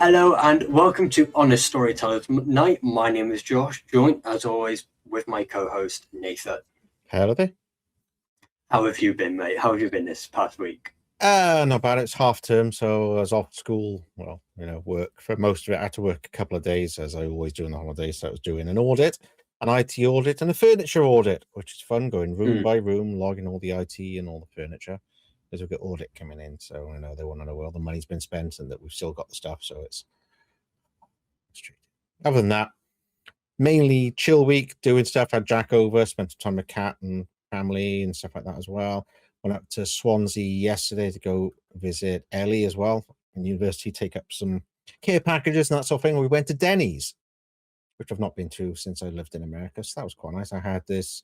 Hello and welcome to Honest Storytellers Night. My name is Josh, joined as always with my co-host Nathan. Hello there. How have you been, mate? How have you been this past week? Not bad. It's half term, so I was off school. Well, work for most of it. I had to work a couple of days, as I always do in the holidays. So I was doing an audit, an IT audit, and a furniture audit, which is fun, going room by room, logging all the IT and all the furniture. Because we've got audit coming in, so they want to know where all the money's been spent and that we've still got the stuff. So it's frustrating. Other than that, mainly chill week, doing stuff. Had Jack over, spent some time with Cat and family and stuff like that as well. Went up to Swansea yesterday to go visit Ellie as well in university, take up some care packages and that sort of thing. We went to Denny's, which I've not been to since I lived in America, so that was quite nice. I had this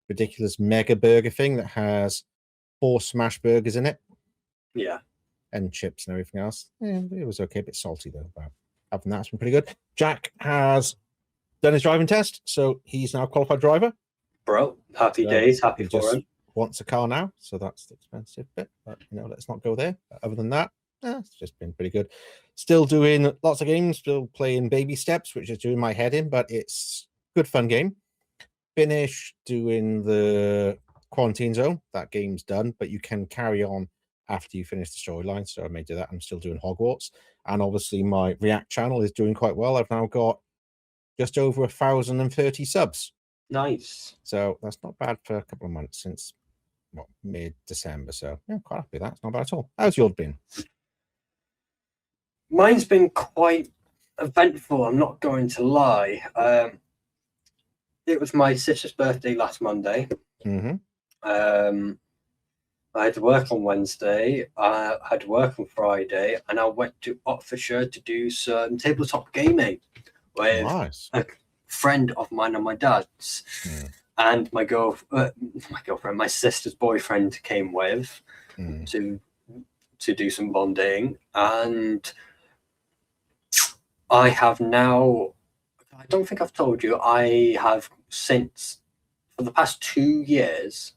ridiculous mega burger thing that has 4 smash burgers in it. Yeah. And chips and everything else. Yeah, it was okay, a bit salty though, but other than that, it's been pretty good. Jack has done his driving test, so he's now a qualified driver. Bro, happy days, happy for him. Wants a car now, so that's the expensive bit, but let's not go there. Other than that, it's just been pretty good. Still doing lots of games, still playing Baby Steps, which is doing my head in, but it's good fun game. Finish doing the Quarantine Zone. That game's done, but you can carry on after you finish the storyline, so I may do that. I'm still doing Hogwarts, and obviously my React channel is doing quite well. I've now got just over 1,030 subs. Nice. So that's not bad for a couple of months since mid-December. So yeah, quite happy with that. It's not bad at all. How's yours been? Mine's been quite eventful, I'm not going to lie. It was my sister's birthday last Monday. I had to work on Wednesday, I had to work on Friday, and I went to Oxfordshire to do some tabletop gaming with a friend of mine and my dad's. And my girlfriend, my sister's boyfriend came with to do some bonding. And I have now, I don't think I've told you, I have since, for the past 2 years,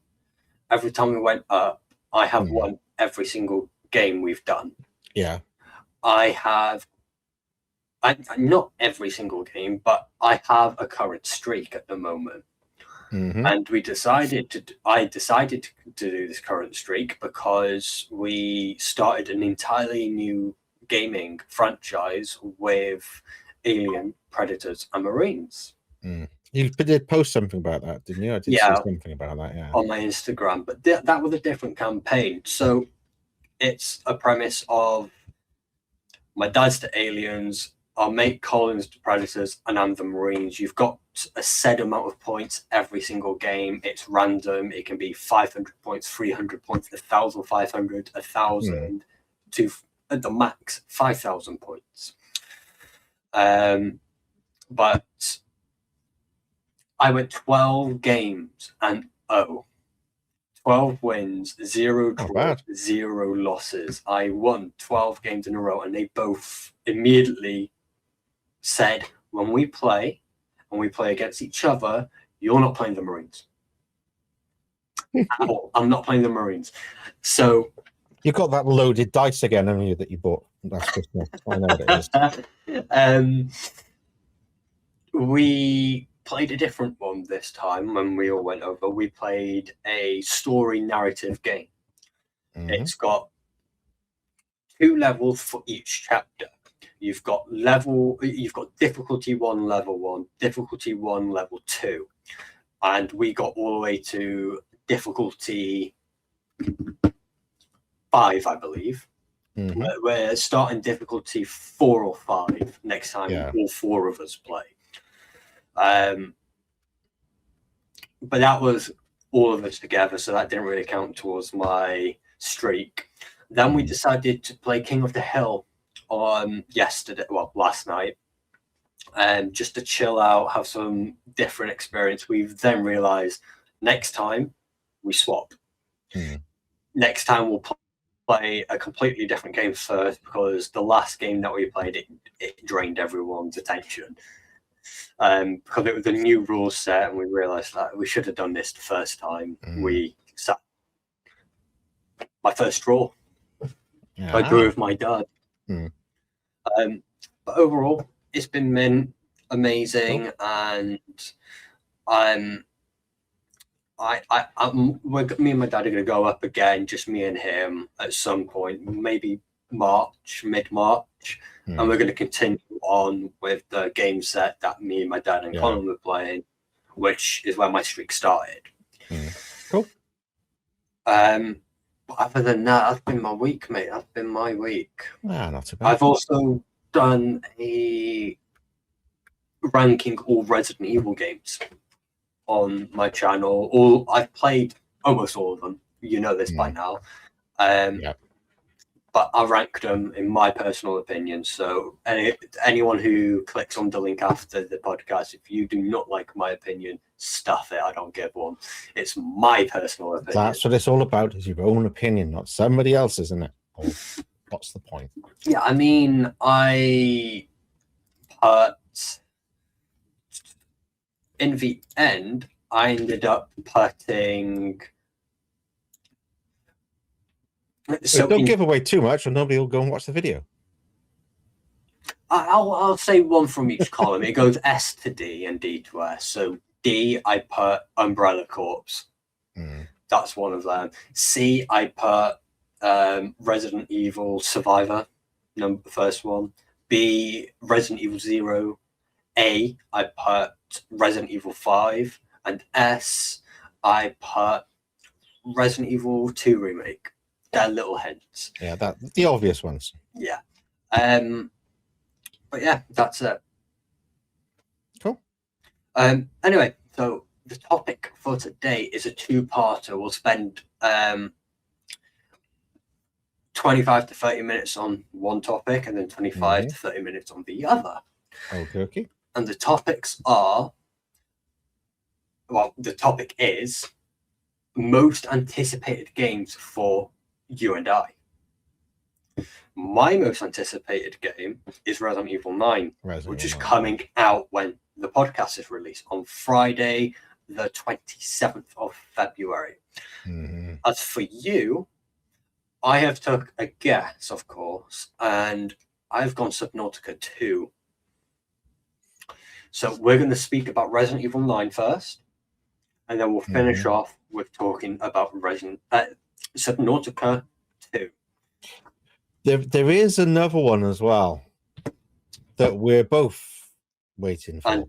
every time we went up, I have won every single game we've done. Yeah. Not every single game, but I have a current streak at the moment. And I decided to do this current streak because we started an entirely new gaming franchise with Alien, Predators, and Marines. You did post something about that, didn't you? I did see something about that, yeah, on my Instagram, but that was a different campaign. So it's a premise of my dad's the Aliens, our mate Colin's the Predators, and I'm the Marines. You've got a set amount of points every single game. It's random. It can be 500 points, 300 points, 1,500, 1,000, to at the max 5,000 points. But I went 12 games and 12 wins, 0 draws, 0 losses. I won 12 games in a row, and they both immediately said, when we play and we play against each other, you're not playing the Marines. I'm not playing the Marines. So you got that loaded dice again, haven't you, that you bought last Christmas? I know what it is. We played a different one this time when we all went over. We played a story narrative game. It's got 2 levels for each chapter. You've got difficulty 1, level 1, difficulty 1, level 2. And we got all the way to difficulty 5, I believe. We're starting difficulty 4 or 5 next time all 4 of us play. But that was all of us together, so that didn't really count towards my streak. Then we decided to play King of the Hill on last night, just to chill out, have some different experience. We've then realized next time we swap. Next time we'll play a completely different game first, because the last game that we played, it drained everyone's attention. Because it was a new rules set, and we realized that we should have done this the first time. We sat my first draw. I drew with my dad. But overall, it's been amazing, and I'm me and my dad are going to go up again, just me and him, at some point, maybe mid March, and we're going to continue on with the game set that me and my dad and Colin were playing, which is where my streak started. Cool. But other than that, that's been my week, mate. That's been my week. Not too bad. I've also done a ranking all Resident Evil games on my channel. I've played almost all of them. You know this by now. But I ranked them in my personal opinion. So anyone who clicks on the link after the podcast, if you do not like my opinion, stuff it. I don't give one. It's my personal opinion. That's what it's all about, is your own opinion, not somebody else's, isn't it? Or what's the point? Yeah, I mean, in the end, I ended up putting... So don't give away too much, or nobody will go and watch the video. I'll say one from each column. It goes S to D and D to S. So D, I put Umbrella Corps. That's one of them. C, I put Resident Evil Survivor, the first one. B, Resident Evil 0. A, I put Resident Evil 5. And S, I put Resident Evil 2 Remake. They're little hints. Yeah, the obvious ones. Yeah. But yeah, that's it. Cool. Anyway, so the topic for today is a two-parter. We'll spend 25 to 30 minutes on one topic and then 25 to 30 minutes on the other. Okay. And the topics are, the topic is most anticipated games for you and I. My most anticipated game is Resident Evil 9, which is coming out when the podcast is released on Friday, the 27th of February. As for you, I have took a guess, of course, and I've gone Subnautica 2. So we're going to speak about Resident Evil 9 first, and then we'll finish off with talking about Subnautica 2. There is another one as well that we're both waiting for.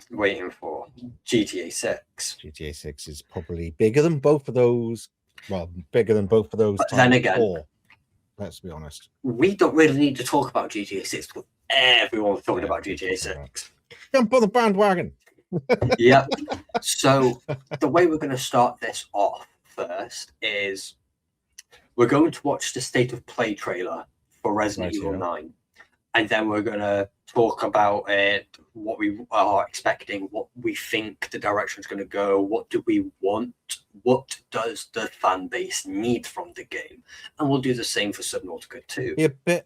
GTA 6. GTA 6 is probably bigger than both of those. Well, bigger than both of those. But then again, let's be honest, we don't really need to talk about GTA 6 because everyone's talking about GTA 6. Jump on the bandwagon. Yep. So the way we're going to start this off first is we're going to watch the State of Play trailer for Resident Evil 9. And then we're going to talk about it, what we are expecting, what we think the direction is going to go, what do we want, what does the fan base need from the game. And we'll do the same for Subnautica 2. Be a bit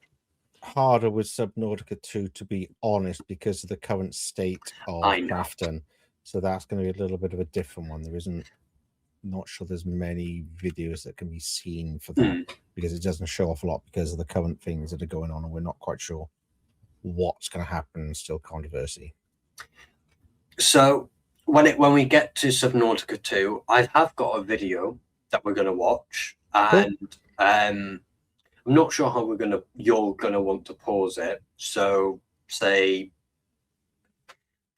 harder with Subnautica 2, to be honest, because of the current state of crafting. So that's going to be a little bit of a different one. There isn't... not sure there's many videos that can be seen for that because it doesn't show off a lot because of the current things that are going on, and we're not quite sure what's going to happen. Still controversy. So when we get to Subnautica 2, I have got a video that we're going to watch, and I'm not sure how you're gonna want to pause it. So say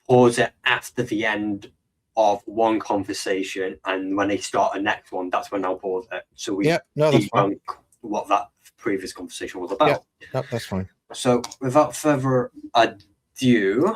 pause it after the end of one conversation, and when they start a next one, that's when I'll pause it. So we debunk what that previous conversation was about. Yeah, that's fine. So without further ado,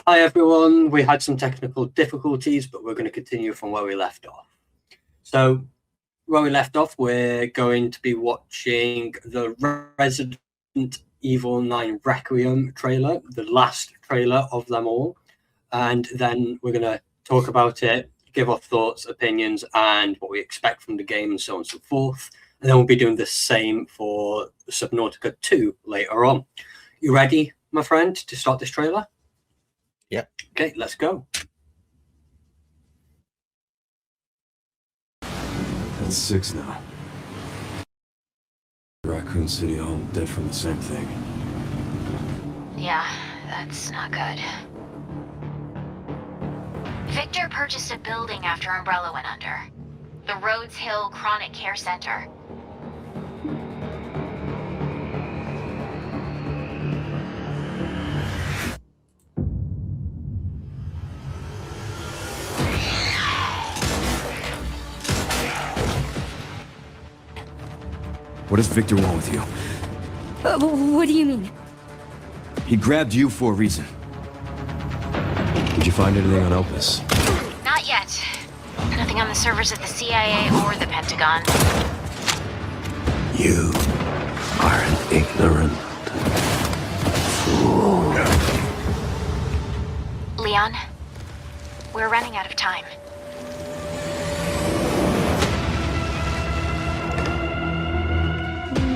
Hi everyone, we had some technical difficulties, but we're going to continue from where we left off. So, where we left off, we're going to be watching the Resident Evil 9 Requiem trailer, the last trailer of them all, and then we're going to talk about it, give our thoughts, opinions, and what we expect from the game, and so on and so forth. And then we'll be doing the same for Subnautica 2 later on. You ready, my friend, to start this trailer? Yep. Okay, let's go. That's 6 now. Raccoon City all dead from the same thing. Yeah, that's not good. Victor purchased a building after Umbrella went under. The Rhodes Hill Chronic Care Center. What does Victor want with you? What do you mean? He grabbed you for a reason. Did you find anything on Opus? Not yet. Nothing on the servers at the CIA or the Pentagon. You are an ignorant fool. Leon, we're running out of time.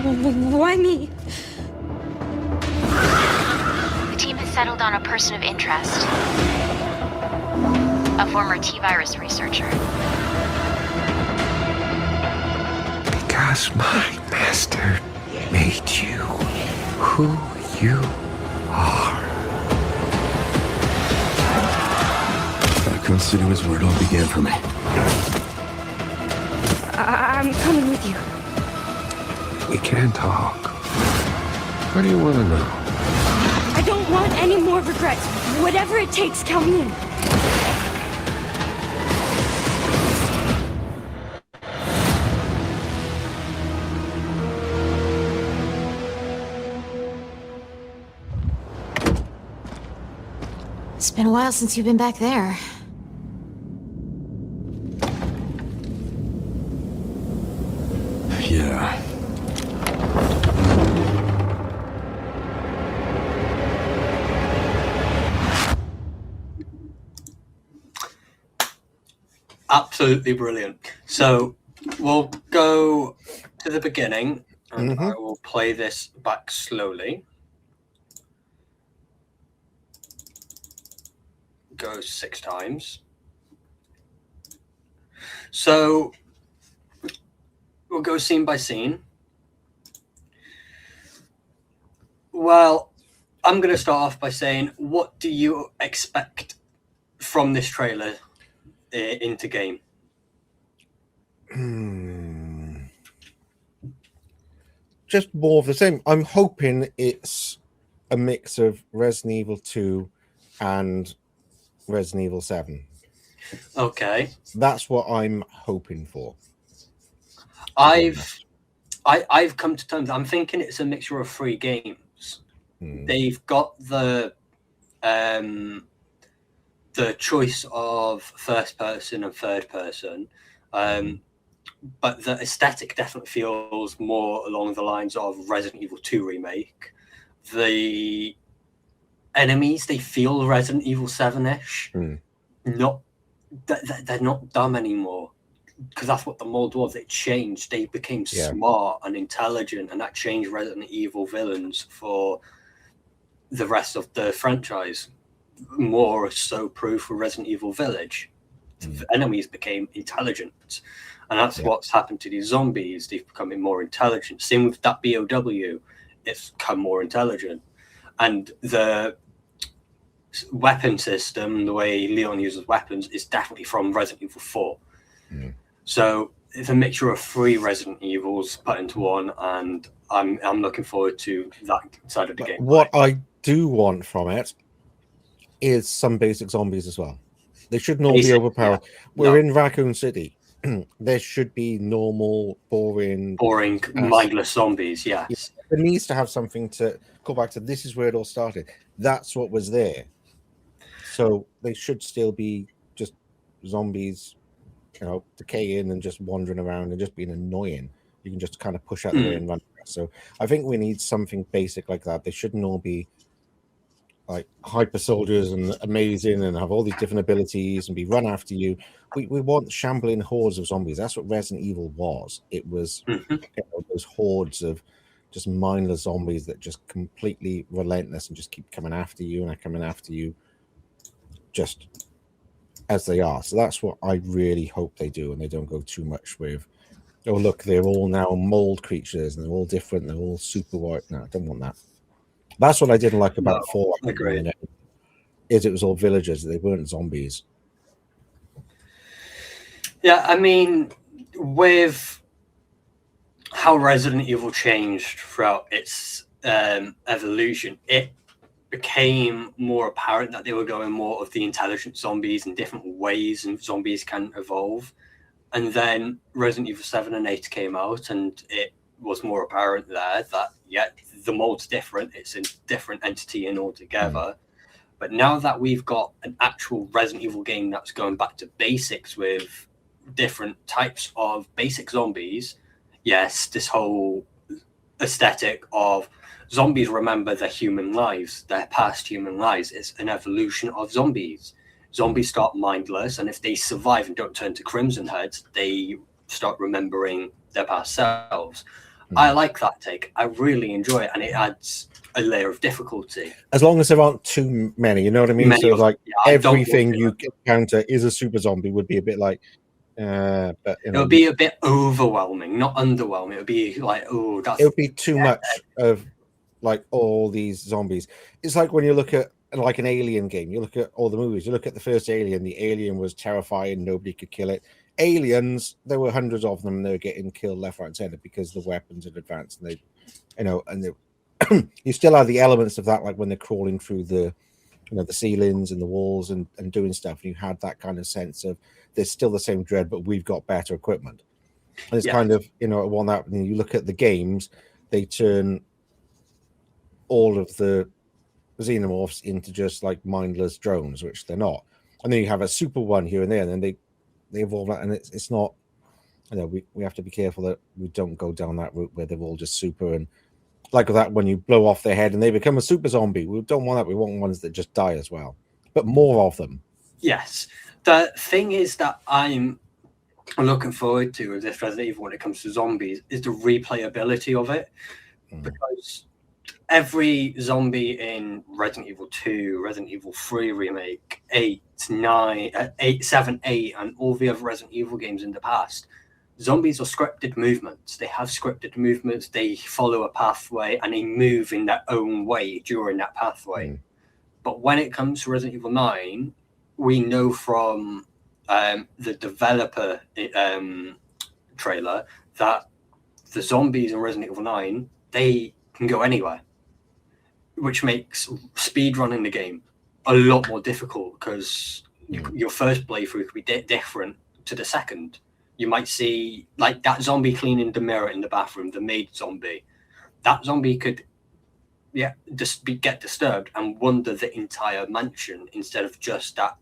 Why me? The team has settled on a person of interest. A former T-virus researcher. Because my master made you who you are. Raccoon City was where it all began for me. I'm coming with you. We can talk. What do you want to know? I don't want any more regrets. Whatever it takes, count me in. It's been a while since you've been back there. Yeah. Absolutely brilliant. So we'll go to the beginning, and I will play this back slowly. Go 6 times. So we'll go scene by scene. Well, I'm going to start off by saying, what do you expect from this trailer into game? Just more of the same. I'm hoping it's a mix of Resident Evil 2 and Resident Evil 7. Okay. That's what I'm hoping for. I've come to terms. I'm thinking it's a mixture of 3 games. They've got the choice of first person and third person, but the aesthetic definitely feels more along the lines of Resident Evil 2 remake. The enemies, they feel Resident Evil 7-ish. Not they're not dumb anymore, because that's what the mold was. It changed. They became smart and intelligent, and that changed Resident Evil villains for the rest of the franchise. More so proof for Resident Evil Village. The enemies became intelligent, and that's what's happened to these zombies. They've become more intelligent. Same with that BOW. It's become more intelligent, and the weapon system, the way Leon uses weapons, is definitely from Resident Evil 4. So it's a mixture of 3 Resident Evils put into one, and I'm looking forward to that side of the game. What I do want from it is some basic zombies as well. They shouldn't all be overpowered. We're in Raccoon City. There should be normal, boring, mindless zombies. Yes, there needs to have something to go back to. This is where it all started. That's what was there. So they should still be just zombies, decaying and just wandering around and just being annoying. You can just kind of push out the way and run. So I think we need something basic like that. They shouldn't all be like hyper soldiers and amazing and have all these different abilities and be run after you. We want shambling hordes of zombies. That's what Resident Evil was. It was those hordes of just mindless zombies that just completely relentless and just keep coming after you and coming after you just as they are. So that's what I really hope they do, and they don't go too much with, oh look, they're all now mold creatures and they're all different, they're all super white. No, I don't want that. That's what I didn't like about Fallout. Agreed. Is it was all villagers, they weren't zombies. Yeah, I mean, with how Resident Evil changed throughout its evolution, it became more apparent that they were going more of the intelligent zombies and different ways and zombies can evolve. And then Resident Evil 7 and 8 came out, and it was more apparent there that, yeah, the mold's different. It's a different entity in altogether. But now that we've got an actual Resident Evil game that's going back to basics with different types of basic zombies, yes, this whole aesthetic of zombies remember their human lives, their past human lives. It's an evolution of zombies. Zombies start mindless, and if they survive and don't turn to crimson heads, they start remembering their past selves. I like that take. I really enjoy it, and it adds a layer of difficulty. As long as there aren't too many, you know what I mean? So like everything you encounter is a super zombie would be a bit like, but it would be a bit overwhelming, not underwhelming. It would be like, oh, that's. It would be too much of like all these zombies. It's like when you look at like an Alien game, you look at all the movies, you look at the first Alien, the alien was terrifying, nobody could kill it. Aliens, there were hundreds of them, and they were getting killed left, right, and center because the weapons had advanced, and they, you still have the elements of that, like when they're crawling through the ceilings and the walls and doing stuff, and you had that kind of sense of there's still the same dread, but we've got better equipment. And it's kind of, one that when you look at the games, they turn all of the xenomorphs into just like mindless drones, which they're not. And then you have a super one here and there, and then they evolve that, and it's not. We have to be careful that we don't go down that route where they're all just super, and like that when you blow off their head and they become a super zombie. We don't want that. We want ones that just die as well, but more of them. Yes, the thing is that I'm looking forward to with this Resident Evil when it comes to zombies is the replayability of it, because every zombie in Resident Evil 2, Resident Evil 3 Remake, 8, 7, 8, and all the other Resident Evil games in the past, zombies are scripted movements. They have scripted movements. They follow a pathway and they move in their own way during that pathway. But when it comes to Resident Evil 9, we know from the developer trailer that the zombies in Resident Evil 9, they can go anywhere, which makes speedrunning the game a lot more difficult, because your first playthrough could be different to the second. You might see like that zombie cleaning the mirror in the bathroom, the maid zombie. That zombie could just get disturbed and wander the entire mansion instead of just that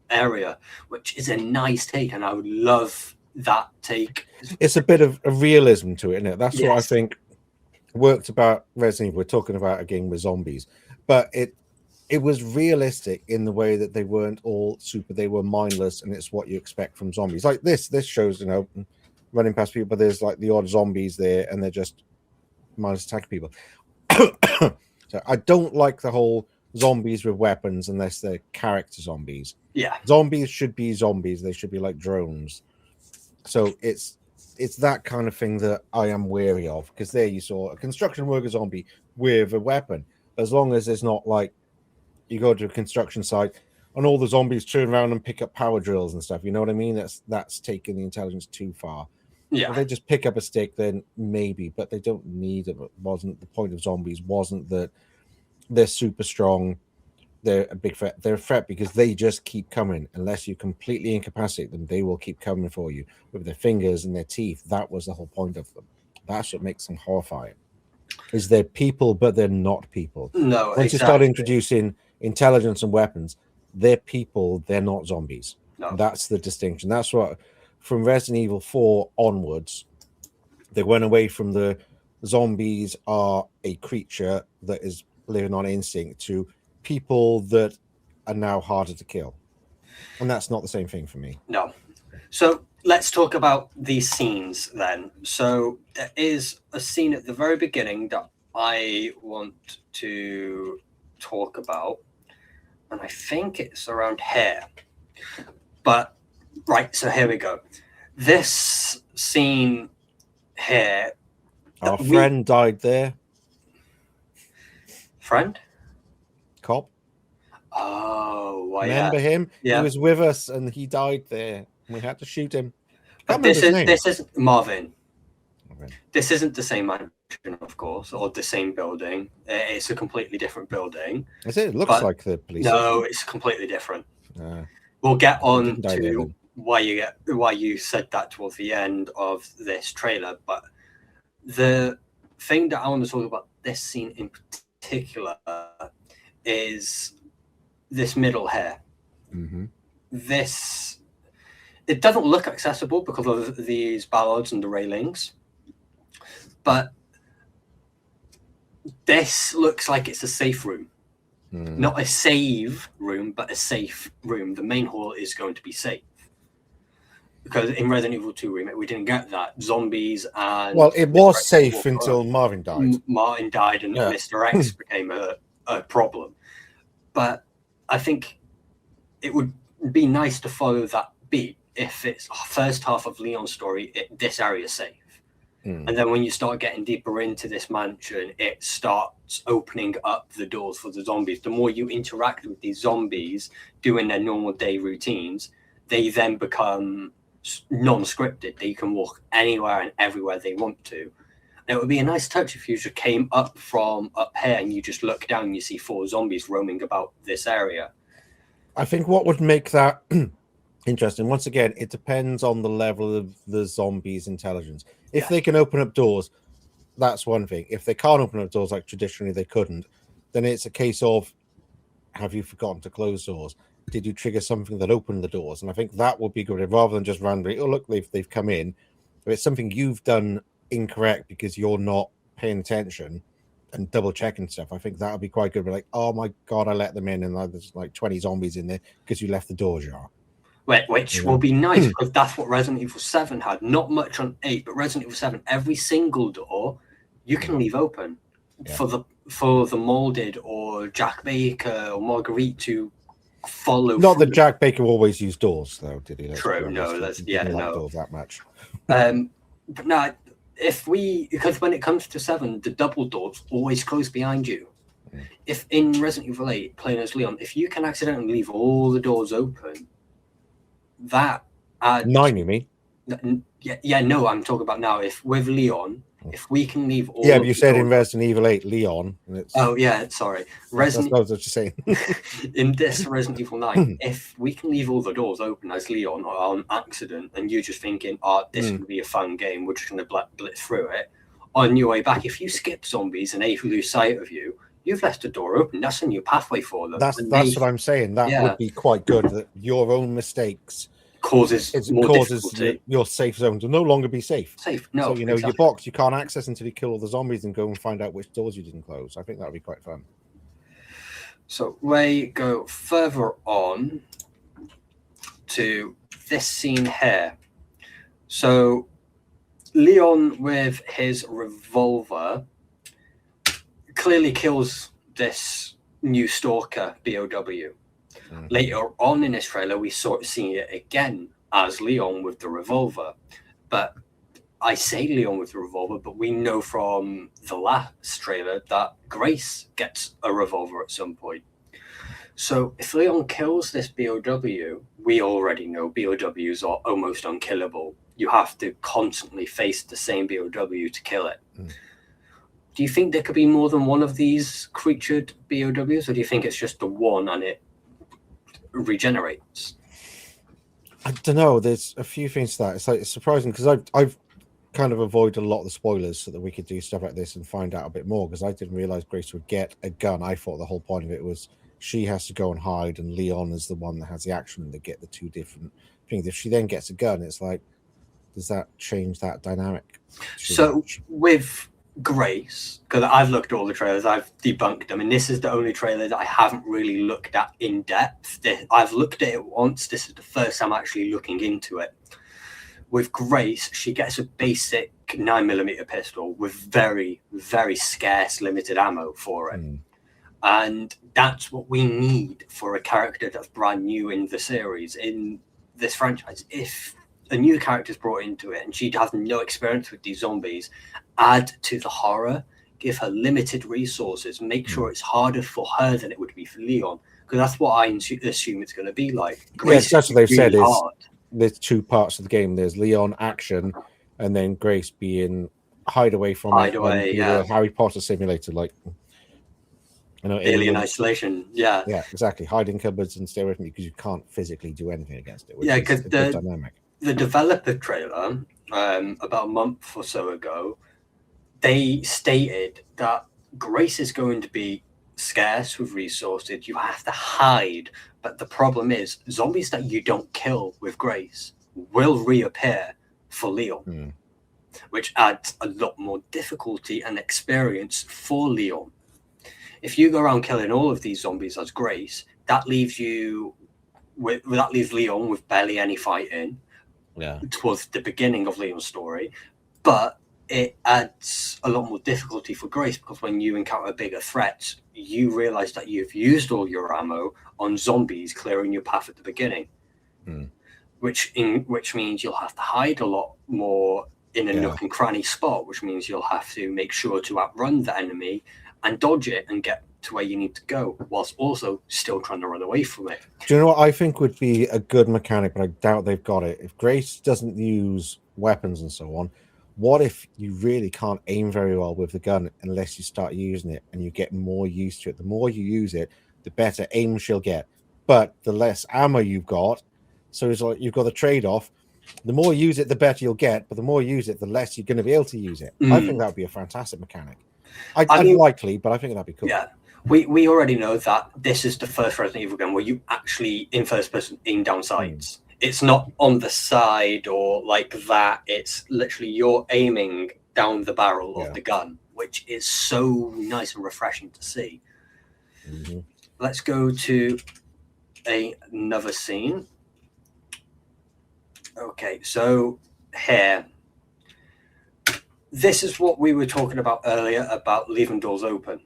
area, which is a nice take, and I would love that take. It's a bit of a realism to it, isn't it? That's what I think worked about Resident Evil. We're talking about a game with zombies, but it was realistic in the way that they weren't all super, they were mindless, and it's what you expect from zombies. Like this shows, running past people, but there's like the odd zombies there, and they're just mindless attacking people. So I don't like the whole zombies with weapons unless they're character zombies. Yeah, zombies should be zombies. They should be like drones. So it's that kind of thing that I am wary of, because there you saw a construction worker zombie with a weapon. As long as there's not like you go to a construction site and all the zombies turn around and pick up power drills and stuff. You know what I mean? That's taking the intelligence too far. Yeah. If they just pick up a stick, then maybe, but they don't need it. Wasn't the point of zombies? Wasn't that they're super strong? They're a big threat. They're a threat because they just keep coming. Unless you completely incapacitate them, they will keep coming for you with their fingers and their teeth. That was the whole point of them. That's what makes them horrifying. Is they're people, but they're not people. No. Once you start introducing intelligence and weapons, they're people, they're not zombies. No. That's the distinction. That's what, from Resident Evil 4 onwards, they went away from the zombies are a creature that is living on instinct to people that are now harder to kill. And that's not the same thing for me. No. So let's talk about these scenes then. So there is a scene at the very beginning that I want to talk about, and I think it's around here. But right, so here we go. This scene here. Our friend died there. Friend? Cop. Oh, well, Remember him? Yeah. He was with us and he died there. We had to shoot him. But this is Marvin. Okay. This isn't the same mansion, of course, or the same building. It's a completely different building. Is it? It looks like the police. No, it's completely different. Uh, We'll get on die there, to then. why you said that towards the end of this trailer, but the thing that I want to talk about this scene in particular is this middle hair. Mm-hmm. This, it doesn't look accessible because of these ballards and the railings, but this looks like it's a safe room. Not a save room, but a safe room. The main hall is going to be safe. Because in Resident Evil 2 remake, we didn't get that. Zombies and... Well, it was safe until Marvin died. Martin died and Mr. X became a problem. But I think it would be nice to follow that beat if it's first half of Leon's story, this area is safe. And then when you start getting deeper into this mansion, it starts opening up the doors for the zombies. The more you interact with these zombies doing their normal day routines, they then become non-scripted. They can walk anywhere and everywhere they want to. And it would be a nice touch if you just came up from up here and you just look down and you see 4 zombies roaming about this area. I think what would make that interesting, once again, it depends on the level of the zombies' intelligence. If they can open up doors, that's one thing. If they can't open up doors like traditionally they couldn't, then it's a case of, have you forgotten to close doors? Did you trigger something that opened the doors? And I think that would be good rather than just randomly, oh, look, they've come in. If it's something you've done incorrect because you're not paying attention and double checking stuff, I think that would be quite good. But like, oh my God, I let them in and there's like 20 zombies in there because you left the door ajar. Which will be nice because that's what Resident Evil 7 had. Not much on 8, but Resident Evil 7, every single door you can leave open for the molded or Jack Baker or Marguerite to follow. Not that Jack Baker always used doors, though, did he? True, no, that's no doors that much. But no, because when it comes to 7, the double doors always close behind you. If in Resident Evil 8, playing as Leon, if you can accidentally leave all the doors open, that 9, you mean? No, I'm talking about now. If with Leon, if we can leave all but you said in Resident Evil 8 Leon, and it's sorry, that's what I was just saying. In this Resident Evil 9, if we can leave all the doors open as Leon or on accident, and you're just thinking, this is going to be a fun game, we're just going to blitz through it, on your way back, if you skip zombies and they lose sight of you, you've left the door open. That's a new pathway for them. That's what I'm saying. That would be quite good. That your own mistakes causes your safe zone to no longer be safe. No. So your box you can't access until you kill all the zombies and go and find out which doors you didn't close. I think that would be quite fun. So we go further on to this scene here. So Leon with his revolver clearly kills this new stalker BOW. Later on in this trailer, we see it again as Leon with the revolver. But I say Leon with the revolver, but we know from the last trailer that Grace gets a revolver at some point. So if Leon kills this BOW, we already know BOWs are almost unkillable. You have to constantly face the same BOW to kill it. Do you think there could be more than one of these creatured BOWs, or do you think it's just the one and it regenerates? I don't know. There's a few things to that. It's surprising because I've kind of avoided a lot of the spoilers so that we could do stuff like this and find out a bit more, because I didn't realize Grace would get a gun. I thought the whole point of it was she has to go and hide, and Leon is the one that has the action. They get the two different things. If she then gets a gun, it's like, does that change that dynamic? So with Grace, because I've looked at all the trailers, I've debunked them, and this is the only trailer that I haven't really looked at in depth. I've looked at it once. This is the first time actually looking into it. With Grace, she gets a basic 9mm pistol with very, very scarce limited ammo for it. And that's what we need for a character that's brand new in the series, in this franchise. If a new character is brought into it and she has no experience with these zombies, add to the horror, give her limited resources, make sure it's harder for her than it would be for Leon, because that's what I assume it's going to be like. Grace, that's what they've said is hard. There's two parts of the game. There's Leon action, and then Grace being hide away from a Harry Potter simulator, like Alien Isolation. Yeah, exactly. Hide in cupboards and stay away from you because you can't physically do anything against it. Because the developer trailer, about a month or so ago, they stated that Grace is going to be scarce with resources. You have to hide. But the problem is, zombies that you don't kill with Grace will reappear for Leon, which adds a lot more difficulty and experience for Leon. If you go around killing all of these zombies as Grace, that leaves Leon with barely any fighting. Towards the beginning of Leon's story, but it adds a lot more difficulty for Grace, because when you encounter bigger threats, you realize that you've used all your ammo on zombies clearing your path at the beginning, which means you'll have to hide a lot more in a nook and cranny spot, which means you'll have to make sure to outrun the enemy and dodge it and get to where you need to go, whilst also still trying to run away from it. Do you know what I think would be a good mechanic, but I doubt they've got it? If Grace doesn't use weapons and so on, what if you really can't aim very well with the gun unless you start using it and you get more used to it? The more you use it, the better aim she'll get, but the less ammo you've got. So it's like you've got the trade-off. The more you use it, the better you'll get, but the more you use it, the less you're going to be able to use it. I think that would be a fantastic mechanic. Unlikely, but I think that'd be cool. Yeah. We already know that this is the first Resident Evil game where you actually, in first person, aim down sights. It's not on the side or like that. It's literally you're aiming down the barrel of the gun, which is so nice and refreshing to see. Let's go to another scene. Okay, so here. This is what we were talking about earlier about leaving doors open.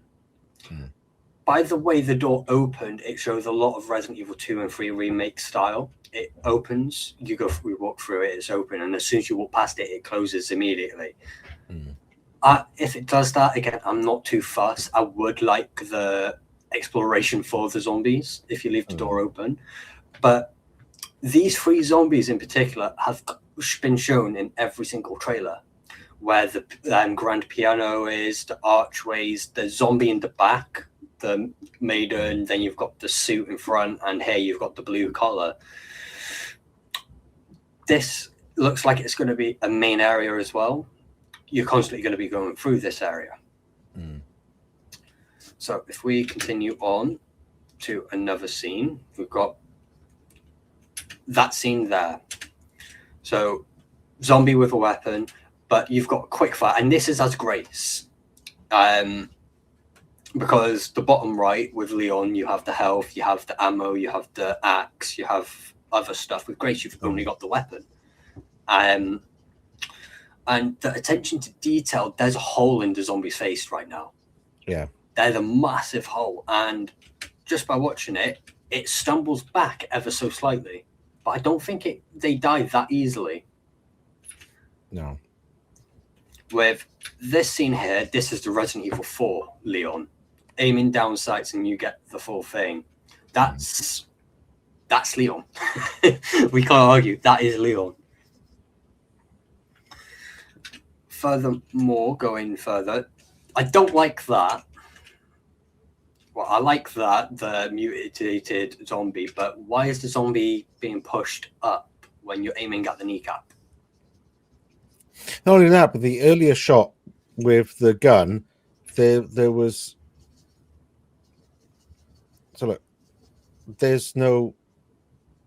By the way the door opened, it shows a lot of Resident Evil 2 and 3 remake style. It opens, you walk through it, it's open, and as soon as you walk past it, it closes immediately. If it does that, again, I'm not too fussed. I would like the exploration for the zombies if you leave the door open. But these 3 zombies in particular have been shown in every single trailer, where the grand piano is, the archways, the zombie in the back, the maiden, then you've got the suit in front, and here you've got the blue collar. This looks like it's going to be a main area as well. You're constantly going to be going through this area. So if we continue on to another scene, we've got that scene there. So zombie with a weapon, but you've got quick fire, and this is as Grace. Because the bottom right with Leon, you have the health, you have the ammo, you have the axe, you have other stuff. With Grace, you've only got the weapon. And the attention to detail, there's a hole in the zombie's face right now. Yeah. There's a massive hole. And just by watching it, it stumbles back ever so slightly. But I don't think they die that easily. No. With this scene here, this is the Resident Evil 4 Leon. Aiming down sights and you get the full thing. That's Leon. We can't argue. That is Leon. Furthermore, going further, I don't like that. Well, I like that, the mutated zombie, but why is the zombie being pushed up when you're aiming at the kneecap? Not only that, but the earlier shot with the gun, there was So look, there's no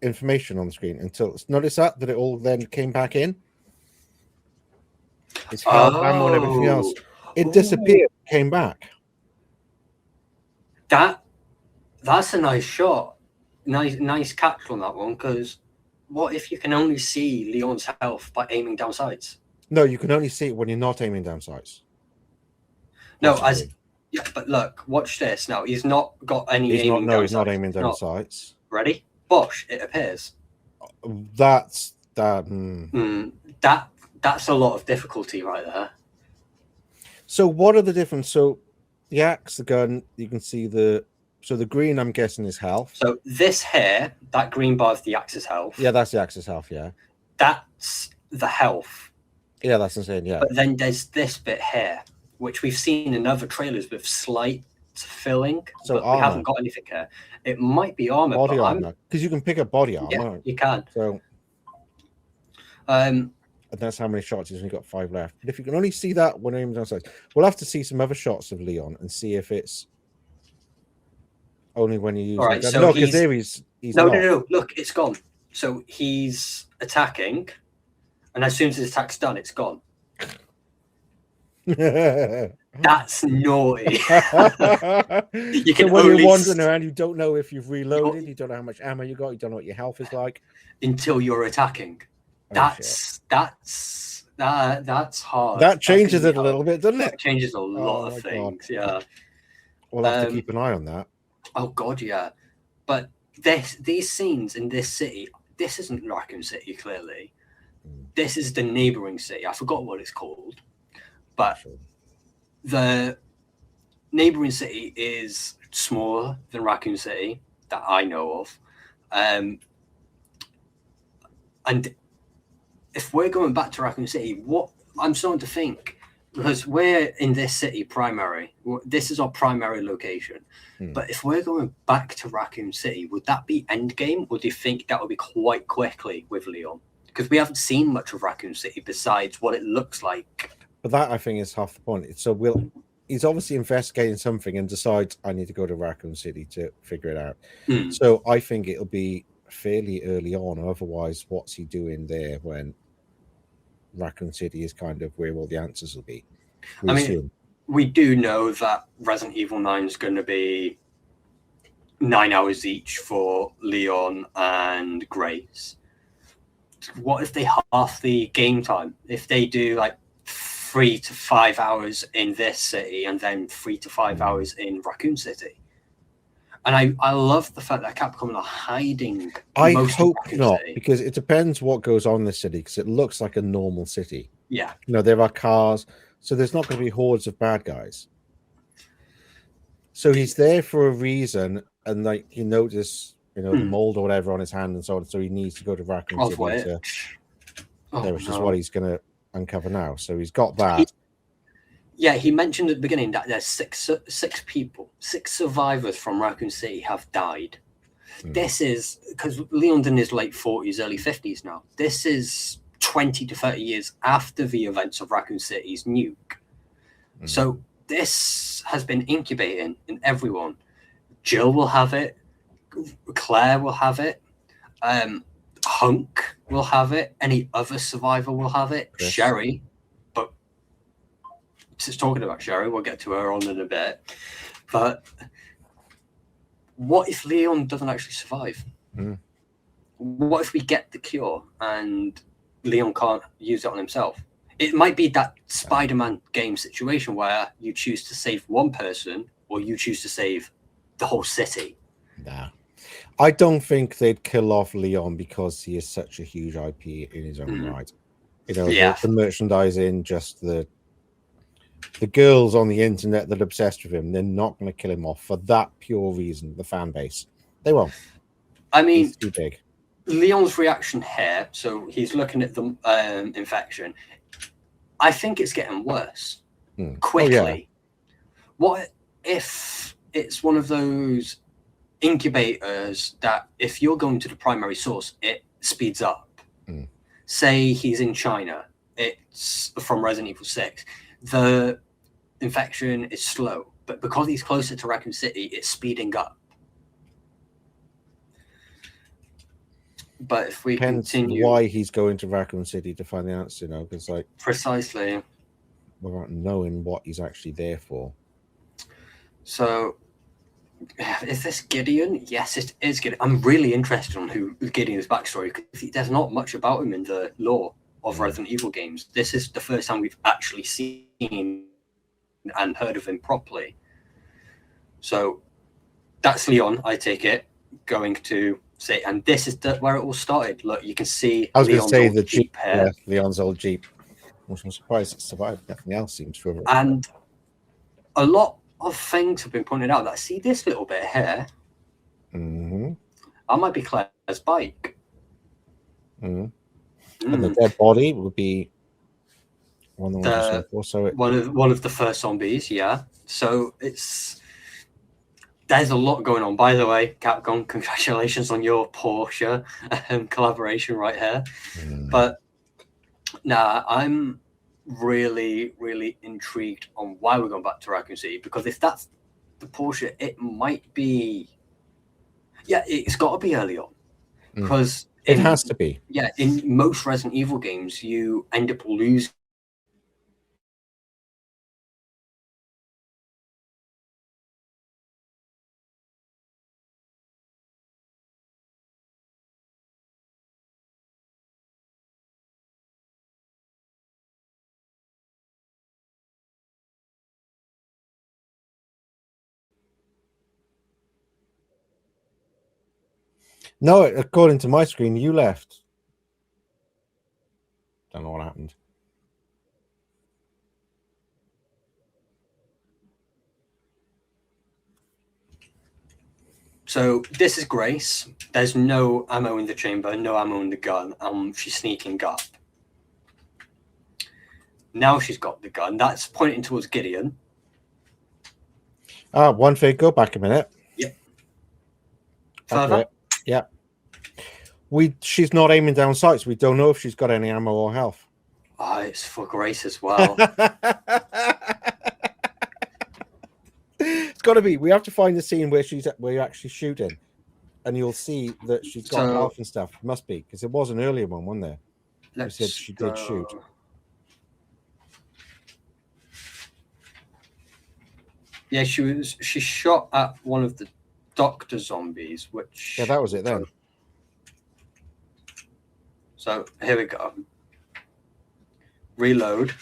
information on the screen until notice that it all then came back in. It's health, ammo, and everything else. It disappeared, came back. That's a nice shot. Nice catch on that one, because what if you can only see Leon's health by aiming down sights? No, you can only see it when you're not aiming down sights. No, but look, watch this now. He's not got any aiming down sights. He's not aiming down sights. Ready? Bosh, it appears. That's that. That's a lot of difficulty right there. So what are the difference? So the axe, the gun, you can see the green, I'm guessing, is health. So this here, that green bar is the axe's health. Yeah, that's the axe's health, yeah. That's the health. Yeah, that's insane, yeah. But then there's this bit here, which we've seen in other trailers with slight filling. So but we haven't got anything here. It might be armor. Body armor. Because you can pick up body armor. Yeah, you can. So and that's how many shots he's only got 5 left. But if you can only see that when aiming down sights, we'll have to see some other shots of Leon and see if it's only when you use. All right, so no, because there he's no. Look, it's gone. So he's attacking, and as soon as his attack's done, it's gone. That's naughty. You can so when only you're wandering around, you don't know if you've reloaded, you don't know how much ammo you got, you don't know what your health is like until you're attacking. That's hard. That changes it a little bit, doesn't it? It changes a lot of things. God. Yeah, we'll have to keep an eye on that. Oh God, yeah. But these scenes in this city, this isn't Raccoon City. Clearly, this is the neighboring city. I forgot what it's called, but the neighboring city is smaller than Raccoon City that I know of, and if we're going back to Raccoon City, what I'm starting to think, because we're in this city primary, this is our primary location. But if we're going back to Raccoon City, would that be endgame, or do you think that would be quite quickly with Leon? Because we haven't seen much of Raccoon City besides what it looks like. But that, I think, is half the point. So he's obviously investigating something and decides, I need to go to Raccoon City to figure it out. So I think it'll be fairly early on. Otherwise, what's he doing there when Raccoon City is kind of where all the answers will be? We do know that Resident Evil 9 is going to be 9 hours each for Leon and Grace. What if they half the game time? If they do like 3 to 5 hours in this city and then 3 to 5 hours in Raccoon City? And I love the fact that Capcom are hiding. I hope not, because it depends what goes on in the city, because it looks like a normal city. Yeah. There are cars, so there's not going to be hordes of bad guys. So he's there for a reason, and like you notice, the mold or whatever on his hand and so on. So he needs to go to Raccoon City, which is what he's going to uncover now. So he's got that. He mentioned at the beginning that there's six survivors from Raccoon City have died. This is because Leon's in his late 40s, early 50s now. This is 20 to 30 years after the events of Raccoon City's nuke. So this has been incubating in everyone. Jill will have it. Claire will have it. Hunk will have it. Any other survivor will have it. Chris. Sherry. Just talking about Sherry, we'll get to her on in a bit. But what if Leon doesn't actually survive? What if we get the cure and Leon can't use it on himself? It might be that Spider-Man game situation where you choose to save one person or you choose to save the whole city. Nah. I don't think they'd kill off Leon because he is such a huge IP in his own right. The merchandising, just the girls on the internet that are obsessed with him, they're not going to kill him off for that pure reason. The fan base, they won't. I mean, he's too big. Leon's reaction here, so he's looking at the infection. I think it's getting worse quickly. Oh, yeah. What if it's one of those incubators that if you're going to the primary source, it speeds up? Say he's in China. It's from Resident Evil 6. The infection is slow, but because he's closer to Raccoon City, it's speeding up. But if we Depends continue, why he's going to Raccoon City to find the answer, because precisely. without knowing what he's actually there for. So, is this Gideon? Yes, it is Gideon. I'm really interested on who Gideon's backstory, because there's not much about him in the lore of Resident Evil games. This is the first time we've actually seen and heard of him properly. So that's Leon, I take it, going to say, and this is where it all started. Look, you can see I was going to say the Jeep here. Leon's old Jeep, which I'm surprised it survived. Nothing else seems to have. And a lot of things have been pointed out. That see this little bit here. That might be Claire's bike. And the dead body would be one of the one of the first zombies. Yeah. So there's a lot going on. By the way, Capcom, congratulations on your Porsche collaboration right here. But I'm really, really intrigued on why we're going back to Raccoon City, because if that's the Porsche, it might be. Yeah, it's got to be early on, because it has to be. Yeah, in most Resident Evil games, you end up losing. No, according to my screen, you left. Don't know what happened. So this is Grace. There's no ammo in the chamber, no ammo in the gun. She's sneaking up. Now she's got the gun. That's pointing towards Gideon. One thing. Go back a minute. Yep. Further. Yeah. She's not aiming down sights. We don't know if she's got any ammo or health. It's for Grace as well. It's got to be. We have to find the scene where you're actually shooting, and you'll see that she's got health and stuff. Must be, because it was an earlier one, wasn't there? You said she did shoot. Yeah, she shot at one of the doctor zombies, which... Yeah, that was it then. So, here we go. Reload.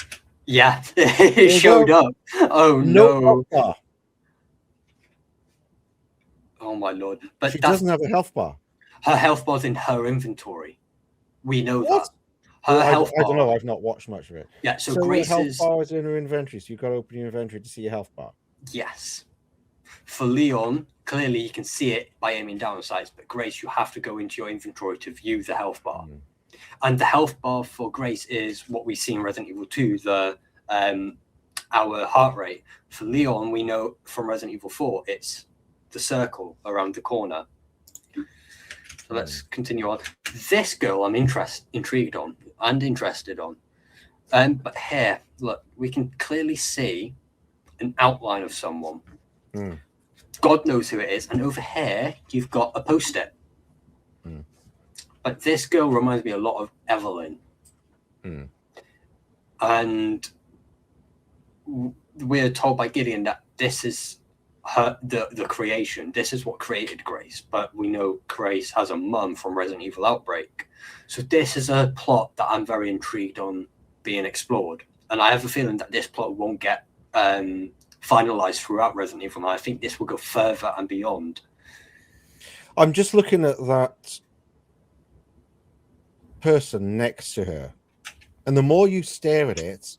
Yeah, it showed up. Oh, no. Oh, my Lord. But she doesn't have a health bar. Her health bar's in her inventory. We know that. Her health bar... I don't know. I've not watched much of it. Yeah, so Grace's... health bar is in her inventory, so you've got to open your inventory to see your health bar. Yes. For Leon, clearly you can see it by aiming down sights, but Grace, you have to go into your inventory to view the health bar. And the health bar for Grace is what we see in Resident Evil 2, our heart rate. For Leon, we know from Resident Evil 4, it's the circle around the corner. So let's continue on. This girl I'm intrigued on and interested on. But here, look, we can clearly see an outline of someone. God knows who it is. And over here, you've got a post-it. But this girl reminds me a lot of Evelyn. And we're told by Gideon that this is the creation. This is what created Grace. But we know Grace has a mum from Resident Evil Outbreak. So this is a plot that I'm very intrigued on being explored. And I have a feeling that this plot won't get finalized throughout Resident Evil. And I think this will go further and beyond. I'm just looking at that person next to her, and the more you stare at it,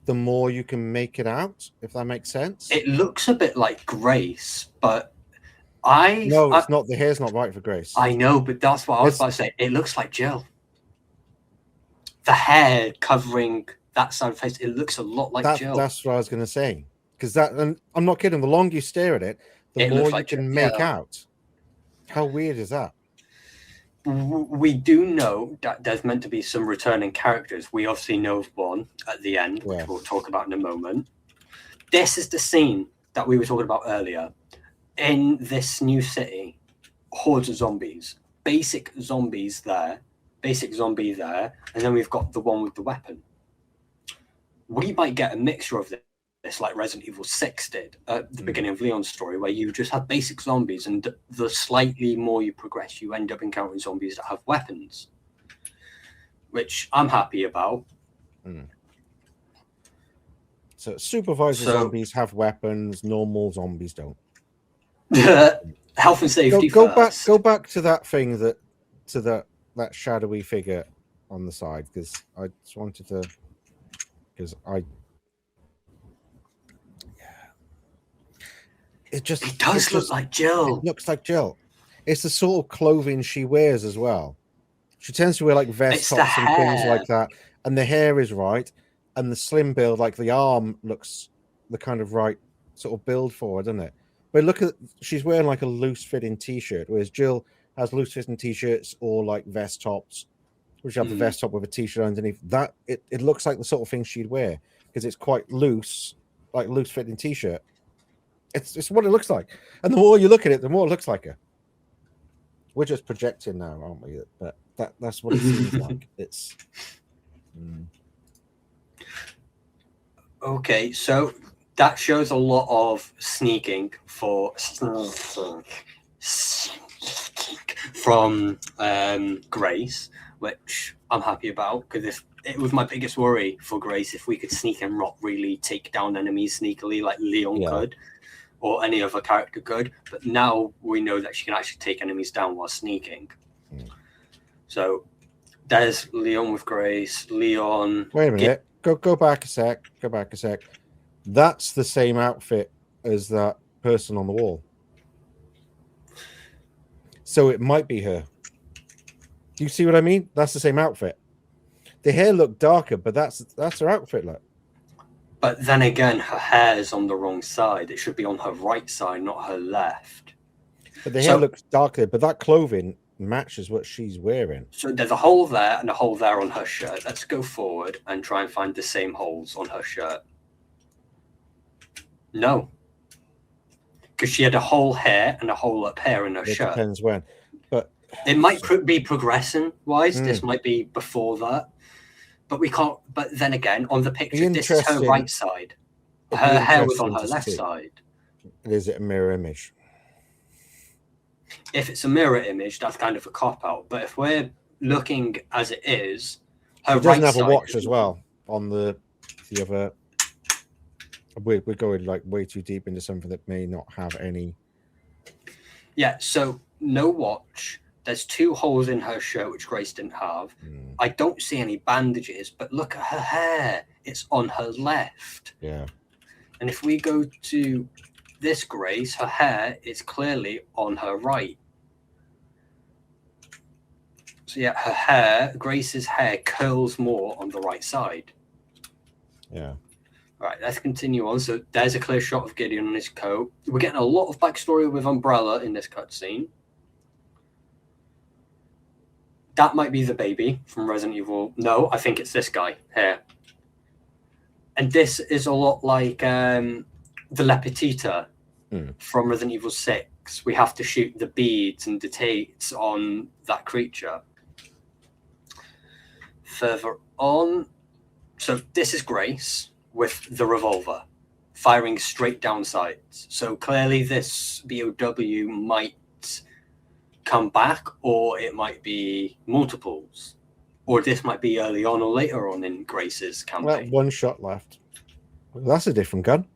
the more you can make it out, if that makes sense. It looks a bit like Grace, but it's not. The hair's not right for Grace. I know, but that's what I was about to say. It looks like Jill. The hair covering that side of the face, it looks a lot like Jill. That's what I was going to say. Because and I'm not kidding, the longer you stare at it, the more you can make out. How weird is that? We do know that there's meant to be some returning characters. We obviously know of one at the end, which we'll talk about in a moment. This is the scene that we were talking about earlier. In this new city, hordes of zombies, basic zombie there, and then we've got the one with the weapon. We might get a mixture of this, like Resident Evil 6 did at the beginning of Leon's story, where you just have basic zombies, and the slightly more you progress, you end up encountering zombies that have weapons, which I'm happy about. So supervisor zombies have weapons, normal zombies don't. Health and safety Go first. back to that thing that shadowy figure on the side, because I just wanted to, it does look like Jill. It looks like Jill. It's the sort of clothing she wears as well. She tends to wear like vest tops and things like that, and the hair is right, and the slim build, like the arm looks the kind of right sort of build for it, doesn't it? But look at, she's wearing like a loose fitting t-shirt, whereas Jill has loose fitting t-shirts or like vest tops, which have the vest top with a t-shirt underneath. That it looks like the sort of thing she'd wear because it's quite loose, like loose fitting t-shirt. It's what it looks like, and the more you look at it, the more it looks like her. We're just projecting now, aren't we? But that's what it seems like. It's okay. So that shows a lot of sneaking from Grace, which I'm happy about, because if it was my biggest worry for Grace, if we could sneak and not really take down enemies sneakily like Leon could, or any other character could. But now we know that she can actually take enemies down while sneaking. So there's Leon with Grace. Leon. Wait a minute. Go back a sec. Go back a sec. That's the same outfit as that person on the wall. So it might be her. Do you see what I mean? That's the same outfit. The hair looked darker, but that's her outfit look. But then again, her hair is on the wrong side. It should be on her right side, not her left. But the hair looks darker, but that clothing matches what she's wearing. So there's a hole there and a hole there on her shirt. Let's go forward and try and find the same holes on her shirt. No. Because she had a hole here and a hole up here in her shirt. Depends when. But it might be progression-wise. This might be before that. But we can't. But then again, on the picture, this is her right side. Her hair was on her left side. Is it a mirror image? If it's a mirror image, that's kind of a cop-out. But if we're looking as it is, her she right doesn't have side a watch as well on the other. We're going like way too deep into something that may not have any. Yeah. So no watch. There's 2 holes in her shirt, which Grace didn't have. I don't see any bandages, but look at her hair. It's on her left. Yeah. And if we go to this Grace, her hair is clearly on her right. So yeah, Grace's hair curls more on the right side. Yeah. All right, let's continue on. So there's a clear shot of Gideon on his coat. We're getting a lot of backstory with Umbrella in this cutscene. That might be the baby from Resident Evil. No, I think it's this guy here. And this is a lot like the La Petita from Resident Evil 6. We have to shoot the beads and details on that creature. Further on, so this is Grace with the revolver, firing straight down sights. So clearly this BOW might come back, or it might be multiples, or this might be early on or later on in Grace's campaign. Well, 1 shot left. Well, that's a different gun.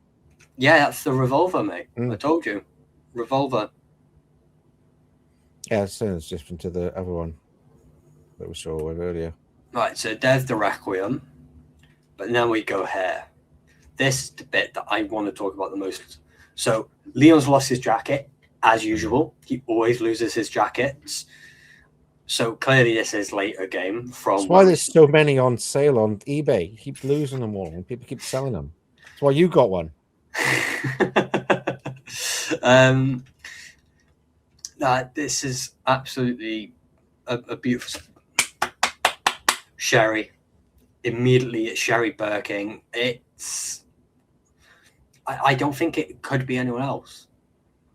Yeah, that's the revolver, mate. I told you, revolver. Yeah, it sounds different to the other one that we saw earlier. Right, so there's the Requiem, but now we go here. This is the bit that I want to talk about the most. So Leon's lost his jacket. As usual, he always loses his jackets. So clearly this is later game from... That's why there's so many on sale on eBay. You keep losing them all and people keep selling them. That's why you got one. This is absolutely a beautiful... Sherry. Immediately it's Sherry Birkin. It's... I don't think it could be anyone else.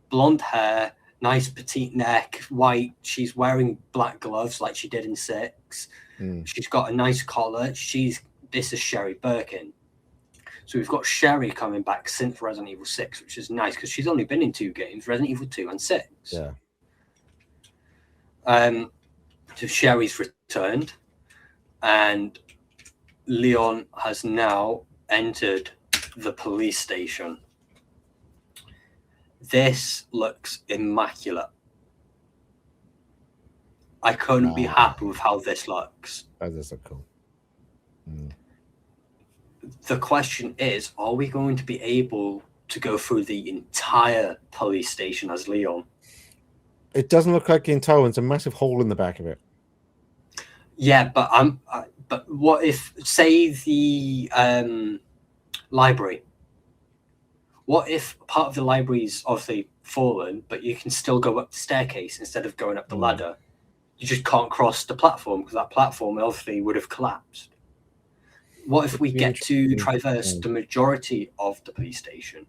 Blonde hair, nice petite neck, white. She's wearing black gloves like she did in 6. She's got a nice collar. This is Sherry Birkin. So we've got Sherry coming back since Resident Evil 6, which is nice because she's only been in 2 games, Resident Evil 2 and 6. Yeah. So Sherry's returned, and Leon has now entered the police station. This looks immaculate. I couldn't be happy with how this looks. That does look cool. The question is, are we going to be able to go through the entire police station as Leon? It doesn't look like the entire one's a massive hole in the back of it. Yeah, but but what if, say, the library? What if part of the library's obviously fallen, but you can still go up the staircase instead of going up the ladder? You just can't cross the platform because that platform obviously would have collapsed. What if we get to traverse the majority of the police station?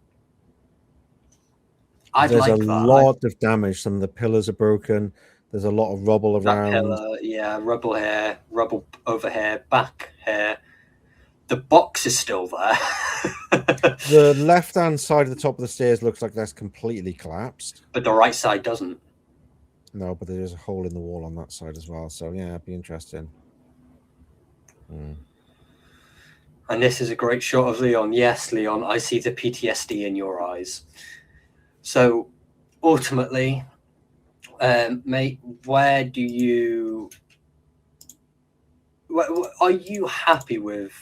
There's a lot of damage. Some of the pillars are broken. There's a lot of rubble around. Pillar, yeah, rubble here, rubble over here, back here. The box is still there. The left-hand side of the top of the stairs looks like that's completely collapsed. But the right side doesn't. No, but there's a hole in the wall on that side as well. So, yeah, it'd be interesting. And this is a great shot of Leon. Yes, Leon, I see the PTSD in your eyes. So, ultimately, mate, where do you... Are you happy with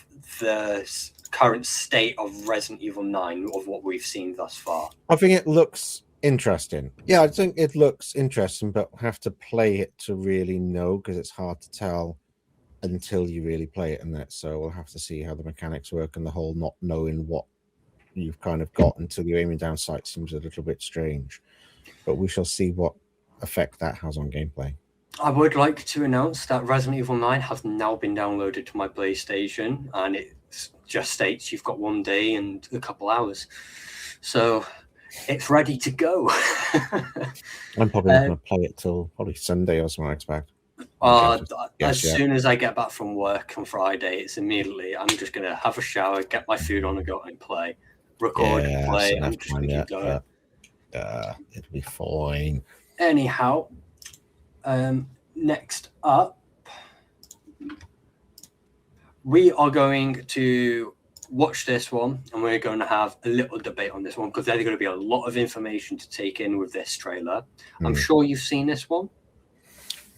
the current state of Resident Evil 9, of what we've seen thus far? I think it looks interesting. Yeah, I think it looks interesting, but have to play it to really know, because it's hard to tell until you really play it in that. So we'll have to see how the mechanics work, and the whole not knowing what you've kind of got until you're aiming down sight seems a little bit strange. But we shall see what effect that has on gameplay. I would like to announce that Resident Evil 9 has now been downloaded to my PlayStation, and it just states you've got 1 day and a couple hours. So it's ready to go. I'm probably not going to play it till probably Sunday or something, I expect. As soon as I get back from work on Friday, it's immediately, I'm just going to have a shower, get my food on and go and play. Record, play, I'm just going to go. It'll be fine. Anyhow, next up, we are going to watch this one, and we're going to have a little debate on this one, because there's going to be a lot of information to take in with this trailer. I'm sure you've seen this one.